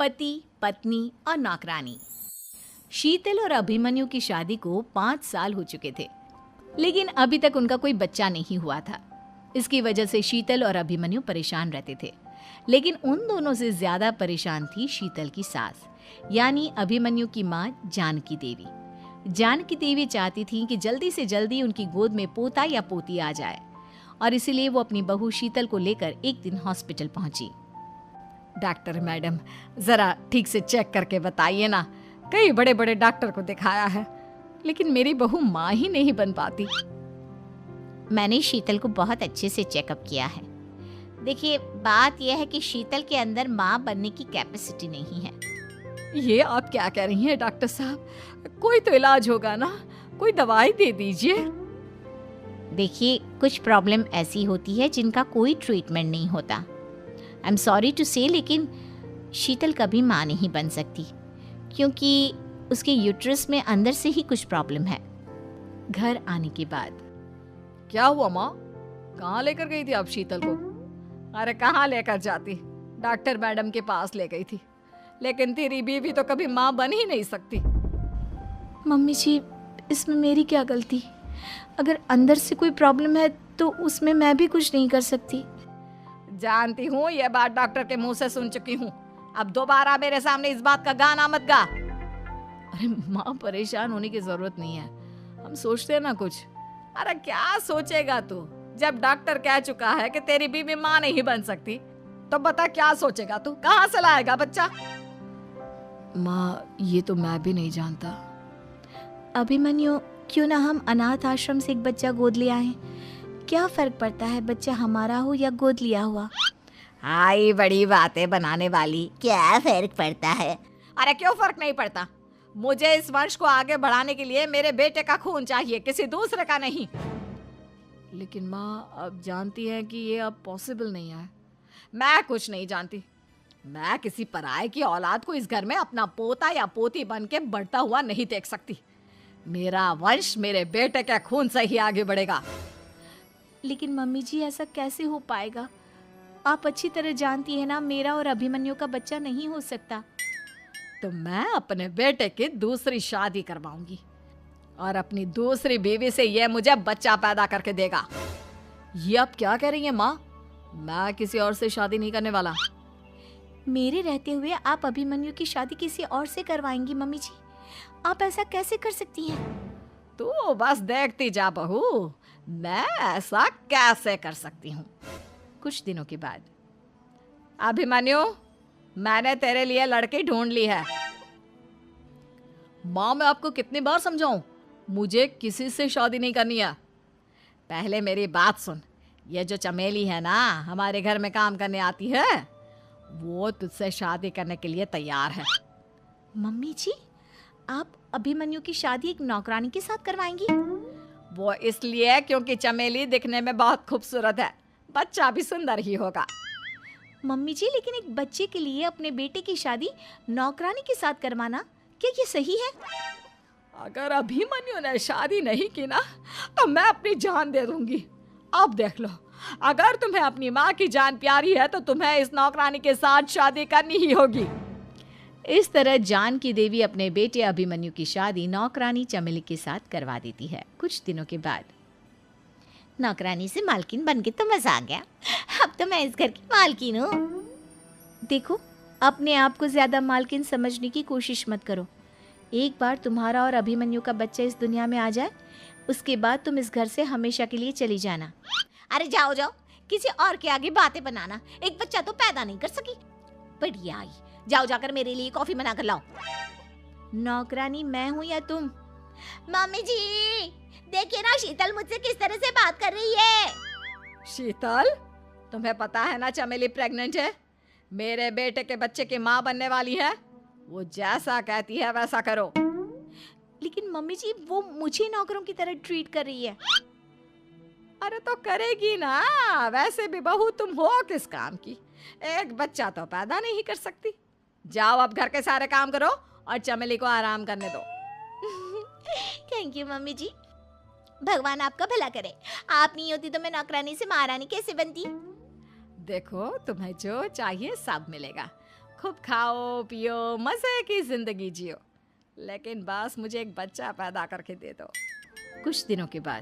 पति, पत्नी और नौकरानी। शीतल और अभिमन्यु की शादी को 5 साल हो चुके थे, लेकिन अभी तक उनका कोई बच्चा नहीं हुआ था। इसकी वजह से शीतल और अभिमन्यु परेशान रहते थे, लेकिन उन दोनों से ज्यादा परेशान थी शीतल की सास, यानी अभिमन्यु की माँ जानकी देवी। जानकी देवी चाहती थी कि जल्दी से जल्दी उनकी गोद में पोता या पोती आ जाए, और इसीलिए वो अपनी बहू शीतल को लेकर एक दिन हॉस्पिटल पहुंची। डॉक्टर मैडम, जरा ठीक से चेक करके बताइए ना। कई बड़े बड़े डॉक्टर को दिखाया है, लेकिन मेरी बहू माँ ही नहीं बन पाती। मैंने शीतल को बहुत अच्छे से चेकअप किया है। देखिए, बात यह है कि शीतल के अंदर माँ बनने की कैपेसिटी नहीं है। ये आप क्या कह रही हैं डॉक्टर साहब? कोई तो इलाज होगा ना, कोई दवाई दे दीजिए। देखिए, कुछ प्रॉब्लम ऐसी होती है जिनका कोई ट्रीटमेंट नहीं होता। आई एम सॉरी टू से, लेकिन शीतल कभी माँ नहीं बन सकती, क्योंकि उसके यूट्रस में अंदर से ही कुछ प्रॉब्लम है। घर आने के बाद क्या हुआ माँ? कहाँ लेकर गई थी आप शीतल को? अरे कहाँ लेकर जाती, डॉक्टर मैडम के पास ले गई थी, लेकिन तेरी बीवी तो कभी माँ बन ही नहीं सकती। मम्मी जी, इसमें मेरी क्या गलती? अगर अंदर से कोई प्रॉब्लम है तो उसमें मैं भी कुछ नहीं कर सकती। जानती हूँ, ये बात डॉक्टर के मुंह से सुन चुकी हूँ। अब दोबारा मेरे सामने इस बात का गाना मत गा। अरे माँ, परेशान होने की जरूरत नहीं है, हम सोचते हैं ना कुछ। अरे क्या सोचेगा तू? जब डॉक्टर कह चुका है कि तेरी बीवी माँ नहीं बन सकती, तो बता क्या सोचेगा तू? कहाँ से लाएगा बच्चा? माँ, ये तो मैं भी नहीं जानता। अभिमन्यु, क्यों ना हम अनाथ आश्रम से एक बच्चा गोद ले आए? क्या फर्क पड़ता है बच्चा हमारा हो या गोद लिया हुआ? हाय, बड़ी बातें बनाने वाली। क्या फर्क पड़ता है? अरे क्यों फर्क नहीं पड़ता? मुझे इस वंश को आगे बढ़ाने के लिए मेरे बेटे का खून चाहिए, किसी दूसरे का नहीं। लेकिन माँ, आप जानती हैं कि ये अब पॉसिबल नहीं है। मैं कुछ नहीं जानती। मैं किसी पराये की औलाद को इस घर में अपना पोता या पोती बन के बढ़ता हुआ नहीं देख सकती। मेरा वंश मेरे बेटे के खून से ही आगे बढ़ेगा। लेकिन मम्मी जी, ऐसा कैसे हो पाएगा? आप अच्छी तरह जानती है ना, मेरा और अभिमन्यु का बच्चा नहीं हो सकता। तो मैं अपने बेटे की दूसरी शादी करवाऊंगी, और अपनी दूसरी बीवी से ये मुझे बच्चा पैदा करके देगा। ये आप क्या कह रही हैं माँ? मैं किसी और से शादी नहीं करने वाला। मेरे रहते हुए आप अभिमन्यु की शादी किसी और से करवाएंगी? मम्मी जी, आप ऐसा कैसे कर सकती हैं? तू बस देखती जा बहू, मैं ऐसा कैसे कर सकती हूँ। कुछ दिनों के बाद, अभिमन्यु, मैंने तेरे लिए लड़की ढूंढ ली है। माँ, मैं आपको कितनी बार समझाऊं, मुझे किसी से शादी नहीं करनी है। पहले मेरी बात सुन। ये जो चमेली है ना, हमारे घर में काम करने आती है, वो तुझसे शादी करने के लिए तैयार है। मम्मी जी, आप अभिमन्यु की शादी एक नौकरानी के साथ करवाएंगी? वो इसलिए क्योंकि चमेली दिखने में बहुत खूबसूरत है, बच्चा भी सुंदर ही होगा। मम्मी जी, लेकिन एक बच्चे के लिए अपने बेटे की शादी नौकरानी के साथ करवाना, क्या ये सही है? अगर अभिमन्यु ने शादी नहीं की ना, तो मैं अपनी जान दे दूंगी। अब देख लो, अगर तुम्हें अपनी माँ की जान प्यारी है तो तुम्हें इस नौकरानी के साथ शादी करनी ही होगी। इस तरह जानकी देवी अपने बेटे अभिमन्यु की शादी नौकरानी चमेली के साथ करवा देती है। कुछ दिनों के बाद, नौकरानी से मालकिन बन के तो मजा आ गया। अब तो मैं इस घर की मालकिन हूँ। देखो, अपने आप को ज्यादा मालकिन समझने की कोशिश मत करो। एक बार तुम्हारा और अभिमन्यु का बच्चा इस दुनिया में आ जाए, उसके बाद तुम इस घर से हमेशा के लिए चली जाना। अरे जाओ जाओ, किसी और के आगे बातें बनाना। एक बच्चा तो पैदा नहीं कर सकी, बढ़िया आई। जाओ जाकर मेरे लिए कॉफी बना कर लाओ। नौकरानी मैं हूँ या तुम? मम्मी जी, देखिए ना शीतल मुझसे किस तरह से बात कर रही है। शीतल, तुम्हें पता है ना चमेली प्रेग्नेंट है, मेरे बेटे के बच्चे की माँ बनने वाली है। वो जैसा कहती है वैसा करो। लेकिन मम्मी जी, वो मुझे नौकरों की तरह ट्रीट कर रही है। अरे तो करेगी ना, वैसे भी बहू तुम हो किस काम की? एक बच्चा तो पैदा नहीं कर सकती। जाओ अब घर के सारे काम करो और चमेली को आराम करने दो। थैंक यू मम्मी जी, भगवान आपका भला करे। आप नहीं होती तो मैं नौकरानी से महारानी कैसे बनती। देखो, तुम्हें जो चाहिए सब मिलेगा। खूब खाओ पियो मज़े की ज़िंदगी जियो, लेकिन बस मुझे एक बच्चा पैदा करके दे दो। कुछ दिनों के बाद